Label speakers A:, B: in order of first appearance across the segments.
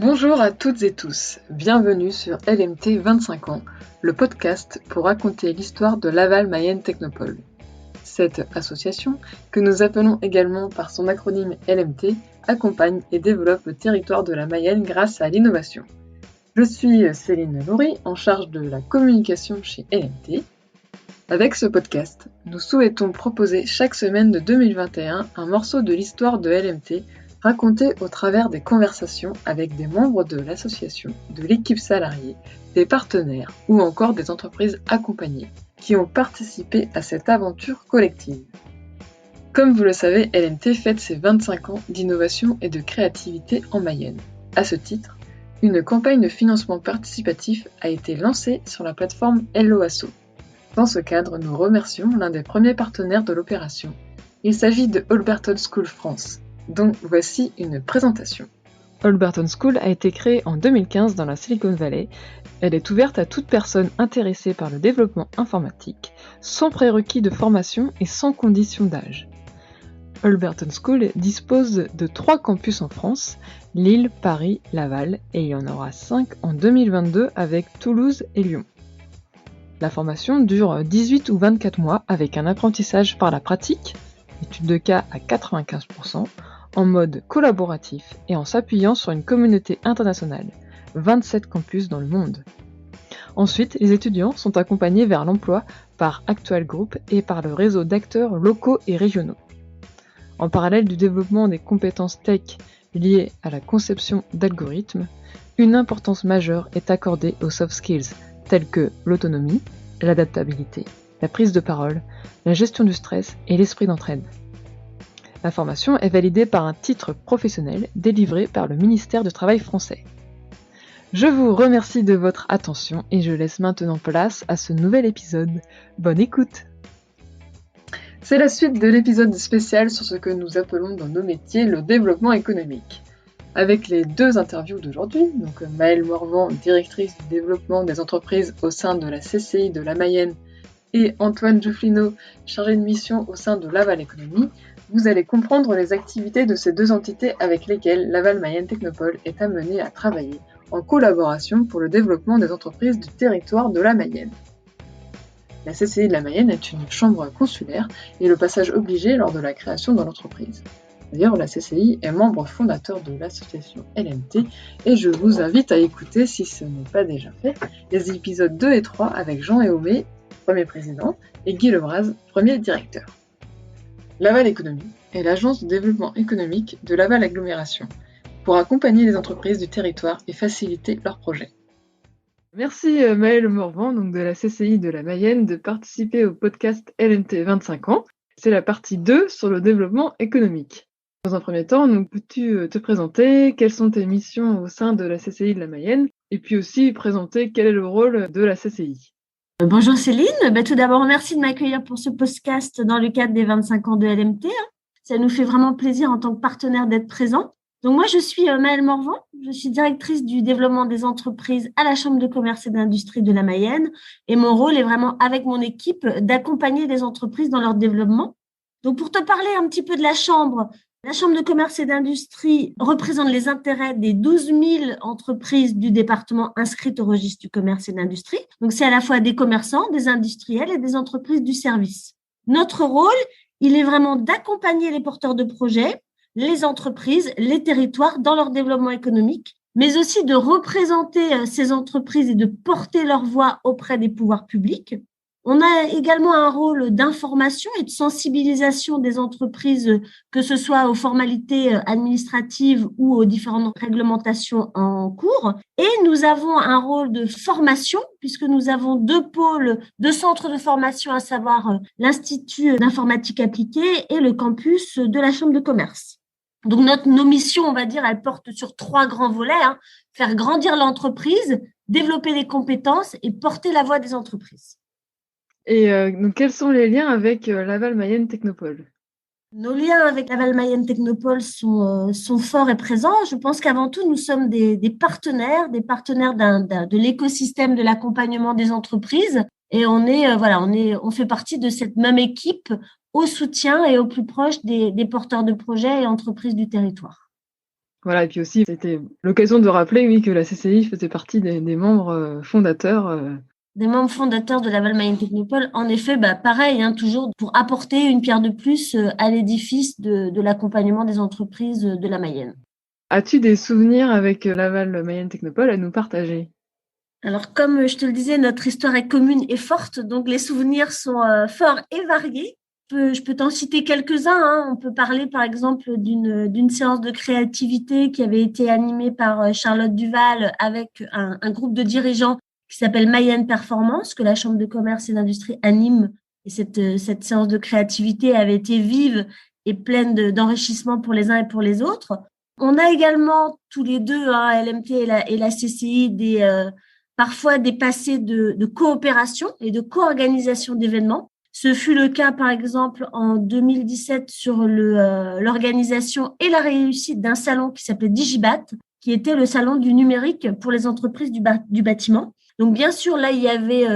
A: Bonjour à toutes et tous, bienvenue sur LMT 25 ans, le podcast pour raconter l'histoire de Laval Mayenne Technopole. Cette association, que nous appelons également par son acronyme LMT, accompagne et développe le territoire de la Mayenne grâce à l'innovation. Je suis Céline Laurie, en charge de la communication chez LMT. Avec ce podcast, nous souhaitons proposer chaque semaine de 2021 un morceau de l'histoire de LMT raconté au travers des conversations avec des membres de l'association, de l'équipe salariée, des partenaires ou encore des entreprises accompagnées qui ont participé à cette aventure collective. Comme vous le savez, LMT fête ses 25 ans d'innovation et de créativité en Mayenne. À ce titre, une campagne de financement participatif a été lancée sur la plateforme Hello Asso. Dans ce cadre, nous remercions l'un des premiers partenaires de l'opération. Il s'agit de Holberton School France, dont voici une présentation.
B: Holberton School a été créée en 2015 dans la Silicon Valley. Elle est ouverte à toute personne intéressée par le développement informatique, sans prérequis de formation et sans condition d'âge. Holberton School dispose de 3 campus en France, Lille, Paris, Laval, et il y en aura 5 en 2022 avec Toulouse et Lyon. La formation dure 18 ou 24 mois avec un apprentissage par la pratique, étude de cas à 95%, en mode collaboratif et en s'appuyant sur une communauté internationale, 27 campus dans le monde. Ensuite, les étudiants sont accompagnés vers l'emploi par Actual Group et par le réseau d'acteurs locaux et régionaux. En parallèle du développement des compétences tech liées à la conception d'algorithmes, une importance majeure est accordée aux soft skills tels que l'autonomie, l'adaptabilité, la prise de parole, la gestion du stress et l'esprit d'entraide. La formation est validée par un titre professionnel délivré par le ministère du Travail français. Je vous remercie de votre attention et je laisse maintenant place à ce nouvel épisode. Bonne écoute!
A: C'est la suite de l'épisode spécial sur ce que nous appelons dans nos métiers le développement économique. Avec les 2 interviews d'aujourd'hui, donc Maëlle Morvan, directrice du développement des entreprises au sein de la CCI de la Mayenne, et Antoine Joufflino, chargé de mission au sein de Laval Économie, vous allez comprendre les activités de ces 2 entités avec lesquelles Laval Mayenne Technopole est amenée à travailler en collaboration pour le développement des entreprises du territoire de la Mayenne. La CCI de la Mayenne est une chambre consulaire et le passage obligé lors de la création de l'entreprise. D'ailleurs, la CCI est membre fondateur de l'association LMT et je vous invite à écouter, si ce n'est pas déjà fait, les épisodes 2 et 3 avec Jean Éomé, premier président, et Guy Lebras, premier directeur. Laval Économie est l'agence de développement économique de Laval Agglomération pour accompagner les entreprises du territoire et faciliter leurs projets.
B: Merci Maëlle Morvan, donc de la CCI de la Mayenne, de participer au podcast LMT 25 ans. C'est la partie 2 sur le développement économique. Dans un premier temps, donc, peux-tu te présenter, quelles sont tes missions au sein de la CCI de la Mayenne, et puis aussi présenter quel est le rôle de la CCI.
C: Bonjour Céline, tout d'abord merci de m'accueillir pour ce podcast dans le cadre des 25 ans de LMT. Ça nous fait vraiment plaisir en tant que partenaire d'être présent. Donc moi je suis Maëlle Morvan, je suis directrice du développement des entreprises à la Chambre de commerce et d'industrie de la Mayenne et mon rôle est vraiment avec mon équipe d'accompagner les entreprises dans leur développement. Donc pour te parler un petit peu de la Chambre de commerce et d'industrie représente les intérêts des 12 000 entreprises du département inscrites au registre du commerce et de l'industrie. Donc, c'est à la fois des commerçants, des industriels et des entreprises du service. Notre rôle, il est vraiment d'accompagner les porteurs de projets, les entreprises, les territoires dans leur développement économique, mais aussi de représenter ces entreprises et de porter leur voix auprès des pouvoirs publics. On a également un rôle d'information et de sensibilisation des entreprises, que ce soit aux formalités administratives ou aux différentes réglementations en cours. Et nous avons un rôle de formation, puisque nous avons 2 pôles, 2 centres de formation, à savoir l'Institut d'informatique appliquée et le campus de la Chambre de commerce. Donc nos missions, on va dire, elles portent sur 3 grands volets, faire grandir l'entreprise, développer les compétences et porter la voix des entreprises.
B: Et donc, quels sont les liens avec Laval Mayenne Technopole ?
C: Nos liens avec Laval Mayenne Technopole sont forts et présents. Je pense qu'avant tout, nous sommes des partenaires de l'écosystème de l'accompagnement des entreprises. Et on fait partie de cette même équipe au soutien et au plus proche des porteurs de projets et entreprises du territoire.
B: Voilà, et puis aussi, c'était l'occasion de rappeler, oui, que la CCI faisait partie des membres fondateurs.
C: Des membres fondateurs de Laval Mayenne Technopole, en effet, pareil, hein, toujours pour apporter une pierre de plus à l'édifice de l'accompagnement des entreprises de la Mayenne.
B: As-tu des souvenirs avec Laval Mayenne Technopole à nous partager?
C: Alors, comme je te le disais, notre histoire est commune et forte, donc les souvenirs sont forts et variés. Je peux t'en citer quelques-uns, hein. On peut parler, par exemple, d'une séance de créativité qui avait été animée par Charlotte Duval avec un groupe de dirigeants qui s'appelle Mayenne Performance, que la Chambre de commerce et d'industrie anime. Et cette séance de créativité avait été vive et pleine d'enrichissement pour les uns et pour les autres. On a également tous les deux, hein, LMT et la CCI, parfois des passés de coopération et de co-organisation d'événements. Ce fut le cas, par exemple, en 2017 sur l'organisation et la réussite d'un salon qui s'appelait Digibat, qui était le salon du numérique pour les entreprises du bâtiment. Donc, bien sûr, là, il y avait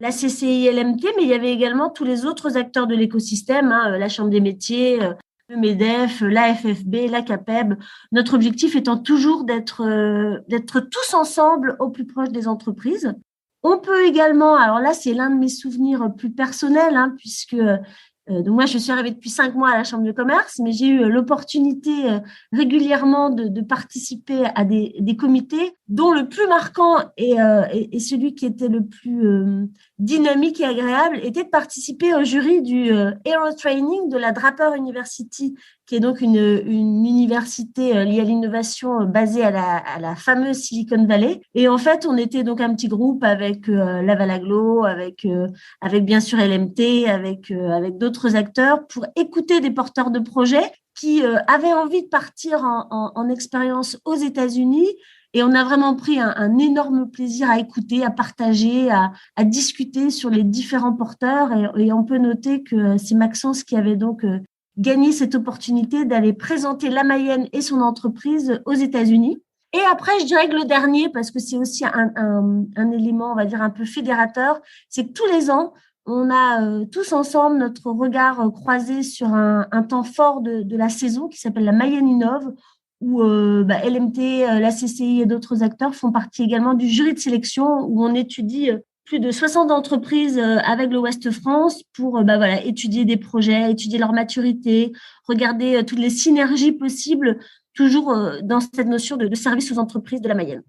C: la CCI LMT, mais il y avait également tous les autres acteurs de l'écosystème, hein, la Chambre des métiers, le MEDEF, la FFB, la CAPEB. Notre objectif étant toujours d'être tous ensemble au plus proche des entreprises. On peut également, alors là, c'est l'un de mes souvenirs plus personnels, hein, puisque donc moi, je suis arrivée depuis 5 mois à la Chambre de commerce, mais j'ai eu l'opportunité régulièrement de participer à des comités, dont le plus marquant et celui qui était le plus dynamique et agréable était de participer au jury du Hero Training de la Draper University, qui est donc une université liée à l'innovation basée à la fameuse Silicon Valley. Et en fait, on était donc un petit groupe avec Laval Aglo, avec bien sûr LMT, avec d'autres acteurs pour écouter des porteurs de projets qui avaient envie de partir en expérience aux États-Unis. Et on a vraiment pris un énorme plaisir à écouter, à partager, à discuter sur les différents porteurs. Et on peut noter que c'est Maxence qui avait donc gagné cette opportunité d'aller présenter la Mayenne et son entreprise aux États-Unis. Et après, je dirais que le dernier, parce que c'est aussi un élément, on va dire, un peu fédérateur, c'est que tous les ans, on a tous ensemble notre regard croisé sur un temps fort de la saison qui s'appelle la Mayenne Innove, où LMT, la CCI et d'autres acteurs font partie également du jury de sélection, où on étudie plus de 60 entreprises avec le Ouest France pour étudier des projets, étudier leur maturité, regarder toutes les synergies possibles, toujours dans cette notion de service aux entreprises de la Mayenne.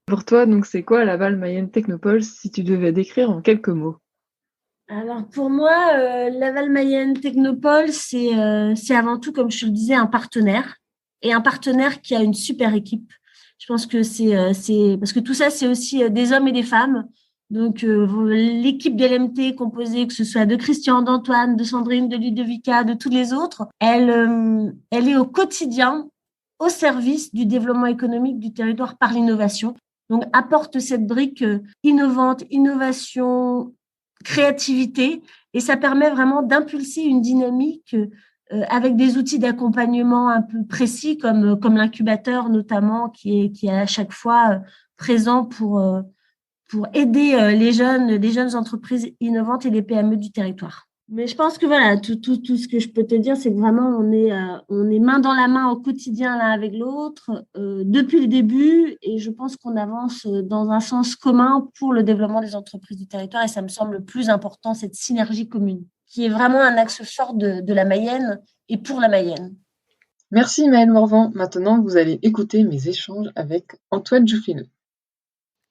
B: Pour toi, donc, c'est quoi Laval Mayenne Technopole si tu devais décrire en quelques mots?
C: Alors pour moi, Laval Mayenne Technopole, c'est avant tout, comme je te le disais, un partenaire, et un partenaire qui a une super équipe. Je pense que c'est parce que tout ça, c'est aussi des hommes et des femmes. Donc l'équipe d'LMT composée, que ce soit de Christian, d'Antoine, de Sandrine, de Ludovica, de tous les autres, elle est au quotidien au service du développement économique du territoire par l'innovation. Donc apporte cette brique innovante, innovation, créativité, et ça permet vraiment d'impulser une dynamique avec des outils d'accompagnement un peu précis comme l'incubateur notamment qui est à chaque fois présent pour aider les jeunes entreprises innovantes et les PME du territoire. Mais je pense que voilà, tout ce que je peux te dire, c'est que vraiment on est main dans la main au quotidien l'un avec l'autre depuis le début, et je pense qu'on avance dans un sens commun pour le développement des entreprises du territoire, et ça me semble le plus important, cette synergie commune, qui est vraiment un axe fort de la Mayenne et pour la Mayenne.
A: Merci Maëlle Morvan. Maintenant, vous allez écouter mes échanges avec Antoine Joufflinot.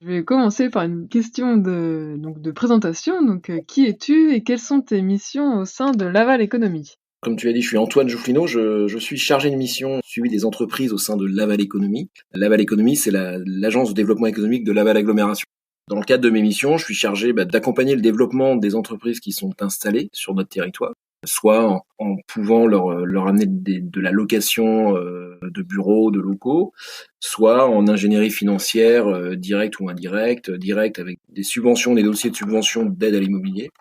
B: Je vais commencer par une question de présentation. Donc, qui es-tu et quelles sont tes missions au sein de Laval Économie?
D: Comme tu l'as dit, je suis Antoine Joufflinot, je suis chargé de mission suivi des entreprises au sein de Laval Économie. Laval Économie, c'est l'agence de développement économique de Laval Agglomération. Dans le cadre de mes missions, je suis chargé d'accompagner le développement des entreprises qui sont installées sur notre territoire, soit en pouvant leur amener de la location de bureaux, de locaux, soit en ingénierie financière directe ou indirecte, directe avec des subventions, des dossiers de subvention d'aide à l'immobilier,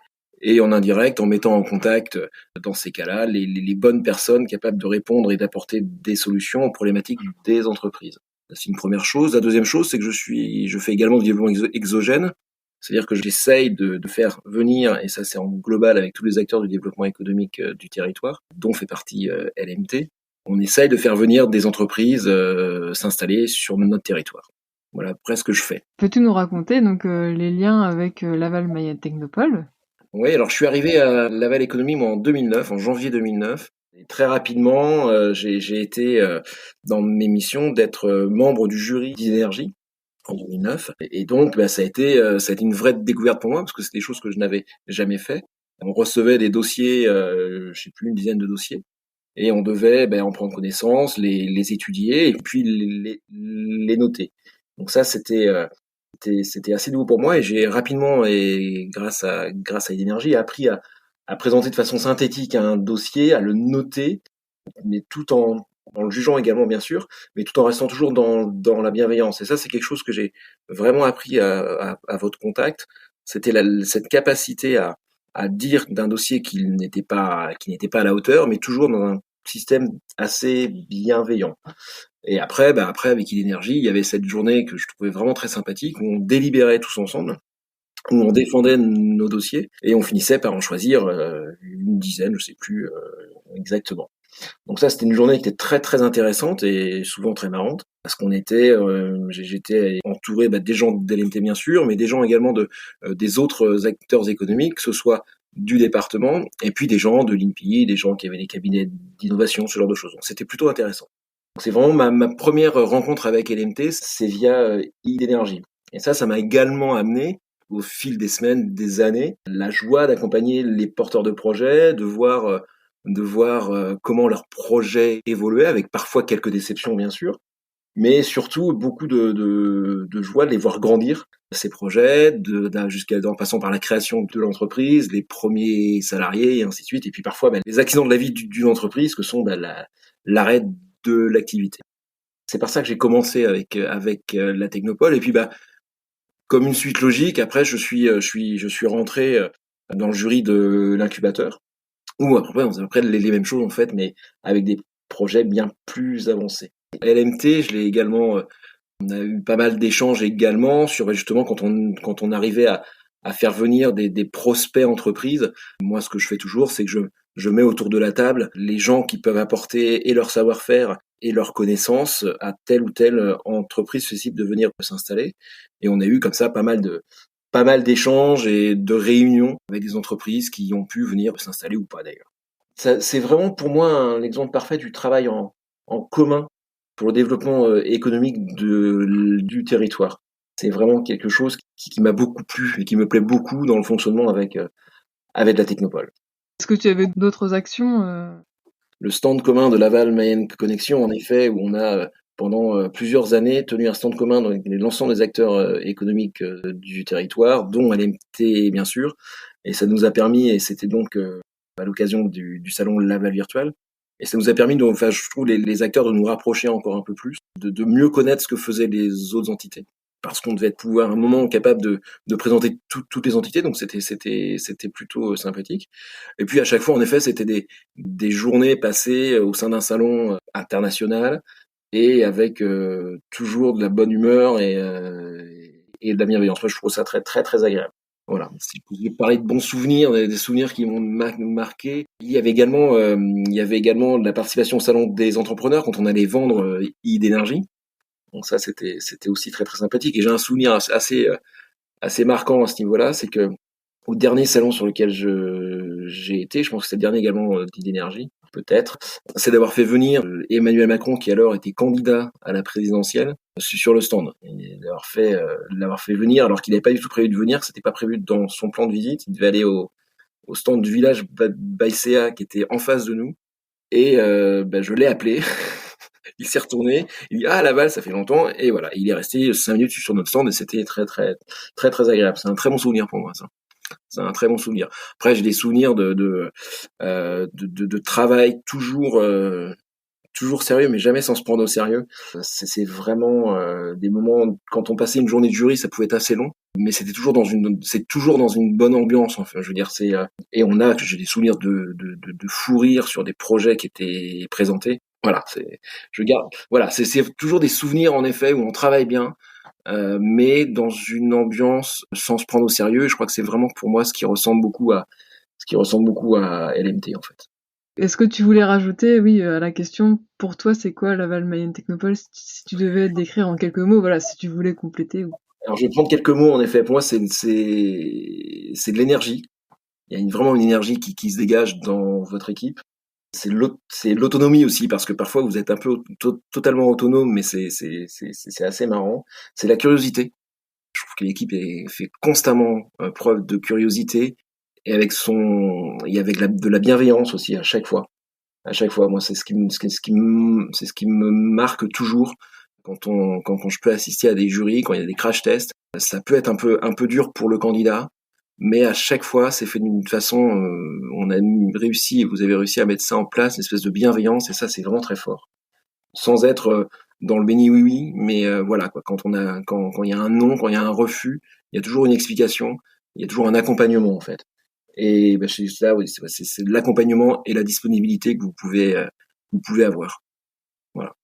D: et en indirect en mettant en contact, dans ces cas-là, les bonnes personnes capables de répondre et d'apporter des solutions aux problématiques des entreprises. C'est une première chose. La deuxième chose, c'est que je fais également du développement exogène. C'est-à-dire que j'essaye de faire venir, et ça c'est en global avec tous les acteurs du développement économique du territoire, dont fait partie LMT, on essaye de faire venir des entreprises s'installer sur notre territoire. Voilà, presque ce que je fais.
B: Peux-tu nous raconter donc les liens avec Laval Mayenne Technopole?
D: Oui, alors je suis arrivé à Laval Économie moi en 2009, en janvier 2009. Et très rapidement, j'ai été dans mes missions d'être membre du jury d'Inénergie en 2009. Et donc, ça a été une vraie découverte pour moi parce que c'est des choses que je n'avais jamais fait. On recevait des dossiers, je sais plus, une dizaine de dossiers. Et on devait en prendre connaissance, les étudier et puis les noter. Donc ça, c'était assez nouveau pour moi et j'ai rapidement, et grâce à Idénergie, appris à présenter de façon synthétique un dossier, à le noter, mais tout en le jugeant également bien sûr, mais tout en restant toujours dans la bienveillance. Et ça, c'est quelque chose que j'ai vraiment appris à votre contact. C'était cette capacité à dire d'un dossier qui n'était pas à la hauteur, mais toujours dans un système assez bienveillant. Et après, avec Idénergie, il y avait cette journée que je trouvais vraiment très sympathique, où on délibérait tous ensemble, où on défendait nos dossiers, et on finissait par en choisir une dizaine, je sais plus exactement. Donc ça, c'était une journée qui était très très intéressante et souvent très marrante, parce qu'on était, j'étais entouré des gens de LMT bien sûr, mais des gens également des autres acteurs économiques, que ce soit du département, et puis des gens de l'INPI, des gens qui avaient des cabinets d'innovation, ce genre de choses. Donc c'était plutôt intéressant. C'est vraiment ma première rencontre avec LMT, c'est via Idénergie. Et ça m'a également amené, au fil des semaines, des années, la joie d'accompagner les porteurs de projets, de voir comment leur projet évoluait, avec parfois quelques déceptions bien sûr, mais surtout beaucoup de joie de les voir grandir, ces projets, en passant par la création de l'entreprise, les premiers salariés et ainsi de suite, et puis parfois les accidents de la vie d'une entreprise que sont l'arrêt de l'activité. C'est par ça que j'ai commencé avec la Technopole, et puis comme une suite logique, après je suis rentré dans le jury de l'incubateur, où après on faisait après les mêmes choses en fait, mais avec des projets bien plus avancés. LMT, je l'ai également, on a eu pas mal d'échanges également sur justement quand on arrivait à faire venir des prospects entreprises. Moi, ce que je fais toujours, c'est que je mets autour de la table les gens qui peuvent apporter et leur savoir-faire et leurs connaissances à telle ou telle entreprise susceptible de venir s'installer. Et on a eu comme ça pas mal d'échanges et de réunions avec des entreprises qui ont pu venir s'installer ou pas d'ailleurs. C'est vraiment pour moi l'exemple parfait du travail en commun pour le développement économique du territoire. C'est vraiment quelque chose qui m'a beaucoup plu et qui me plaît beaucoup dans le fonctionnement avec la Technopole.
B: Est-ce que tu avais d'autres actions
D: Le stand commun de Laval Mayenne Connexion, en effet, où on a pendant plusieurs années tenu un stand commun avec l'ensemble des acteurs économiques du territoire, dont LMT bien sûr, et ça nous a permis, et c'était donc à l'occasion du salon Laval Virtuel, et ça nous a permis, je trouve, les acteurs de nous rapprocher encore un peu plus, de mieux connaître ce que faisaient les autres entités. Parce qu'on devait être à un moment capable de présenter toutes les entités, donc c'était plutôt sympathique. Et puis à chaque fois, en effet, c'était des journées passées au sein d'un salon international et avec toujours de la bonne humeur et de la bienveillance. Moi, je trouve ça très très très agréable. Voilà. Si vous voulez parler de bons souvenirs, des souvenirs qui m'ont marqué, il y avait également de la participation au salon des entrepreneurs quand on allait vendre Idénergie. Donc ça, c'était aussi très très sympathique. Et j'ai un souvenir assez marquant à ce niveau-là, c'est que au dernier salon sur lequel j'ai été, je pense que c'est le dernier également d'Idénergie, peut-être, c'est d'avoir fait venir Emmanuel Macron, qui alors était candidat à la présidentielle, sur le stand. Et l'avoir fait venir alors qu'il n'avait pas du tout prévu de venir, c'était pas prévu dans son plan de visite. Il devait aller au stand du village Baïséa qui était en face de nous. Et je l'ai appelé. Il s'est retourné, il dit « Ah, Laval, ça fait longtemps », et voilà, il est resté 5 minutes sur notre stand, et c'était très, très, très, très agréable. C'est un très bon souvenir pour moi, ça. C'est un très bon souvenir. Après, j'ai des souvenirs de travail toujours sérieux, mais jamais sans se prendre au sérieux. C'est vraiment des moments, quand on passait une journée de jury, ça pouvait être assez long, mais c'est toujours dans une bonne ambiance, enfin, je veux dire, et j'ai des souvenirs de fou rire sur des projets qui étaient présentés. Voilà, c'est toujours des souvenirs en effet où on travaille bien, mais dans une ambiance sans se prendre au sérieux. Et je crois que c'est vraiment pour moi ce qui ressemble beaucoup à LMT en fait.
B: Est-ce que tu voulais rajouter, oui, à la question, pour toi, c'est quoi Laval Mayenne Technopole, si tu devais décrire en quelques mots, voilà, si tu voulais compléter.
D: Alors, je vais prendre quelques mots, en effet. Pour moi, c'est de l'énergie. Il y a vraiment une énergie qui se dégage dans votre équipe. C'est l'autonomie aussi, parce que parfois, vous êtes un peu totalement autonome, mais c'est assez marrant. C'est la curiosité. Je trouve que l'équipe fait constamment preuve de curiosité et avec de la bienveillance aussi à chaque fois. À chaque fois, moi, c'est ce qui me marque toujours quand je peux assister à des jurys, quand il y a des crash tests. Ça peut être un peu dur pour le candidat, mais à chaque fois, c'est fait d'une façon, vous avez réussi à mettre ça en place, une espèce de bienveillance, et ça, c'est vraiment très fort. Sans être dans le béni oui, mais voilà, quoi. Quand il y a un non, quand il y a un refus, il y a toujours une explication, il y a toujours un accompagnement, en fait. Et c'est là, oui, c'est de l'accompagnement et la disponibilité que vous pouvez avoir. Voilà.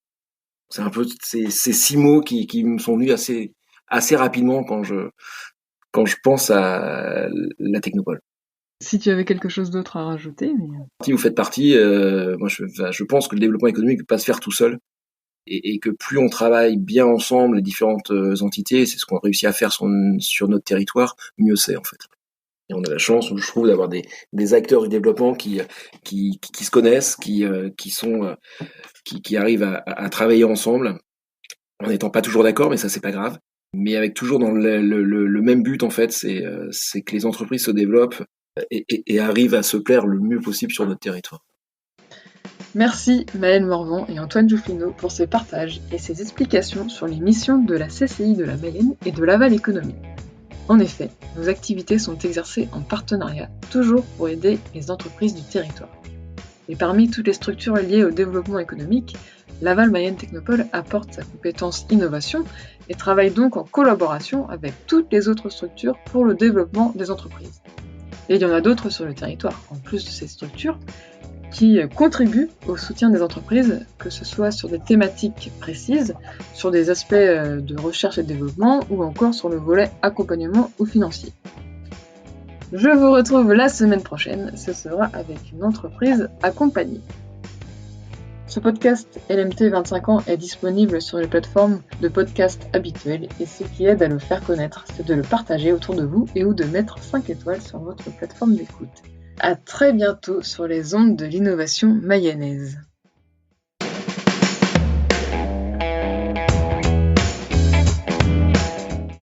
D: C'est un peu ces 6 mots qui me sont venus assez rapidement quand je pense à la Technopole.
B: Si tu avais quelque chose d'autre à rajouter.
D: Si vous faites partie, moi je pense que le développement économique ne peut pas se faire tout seul. Et que plus on travaille bien ensemble, les différentes entités, c'est ce qu'on a réussi à faire sur notre territoire, mieux c'est, en fait. Et on a la chance, je trouve, d'avoir des acteurs du développement qui se connaissent, qui arrivent à travailler ensemble, en n'étant pas toujours d'accord, mais ça, c'est pas grave. Mais avec toujours dans le même but, en fait, c'est que les entreprises se développent et arrivent à se plaire le mieux possible sur notre territoire.
A: Merci Maëlle Morvan et Antoine Joufflino pour ces partages et ces explications sur les missions de la CCI de la Mayenne et de Laval Économie. En effet, nos activités sont exercées en partenariat, toujours pour aider les entreprises du territoire. Et parmi toutes les structures liées au développement économique, Laval Mayenne Technopole apporte sa compétence innovation et travaille donc en collaboration avec toutes les autres structures pour le développement des entreprises. Et il y en a d'autres sur le territoire, en plus de ces structures, qui contribuent au soutien des entreprises, que ce soit sur des thématiques précises, sur des aspects de recherche et développement, ou encore sur le volet accompagnement ou financier. Je vous retrouve la semaine prochaine, ce sera avec une entreprise accompagnée. Ce podcast LMT 25 ans est disponible sur les plateformes de podcast habituelles et ce qui aide à le faire connaître, c'est de le partager autour de vous et ou de mettre 5 étoiles sur votre plateforme d'écoute. À très bientôt sur les ondes de l'innovation mayonnaise.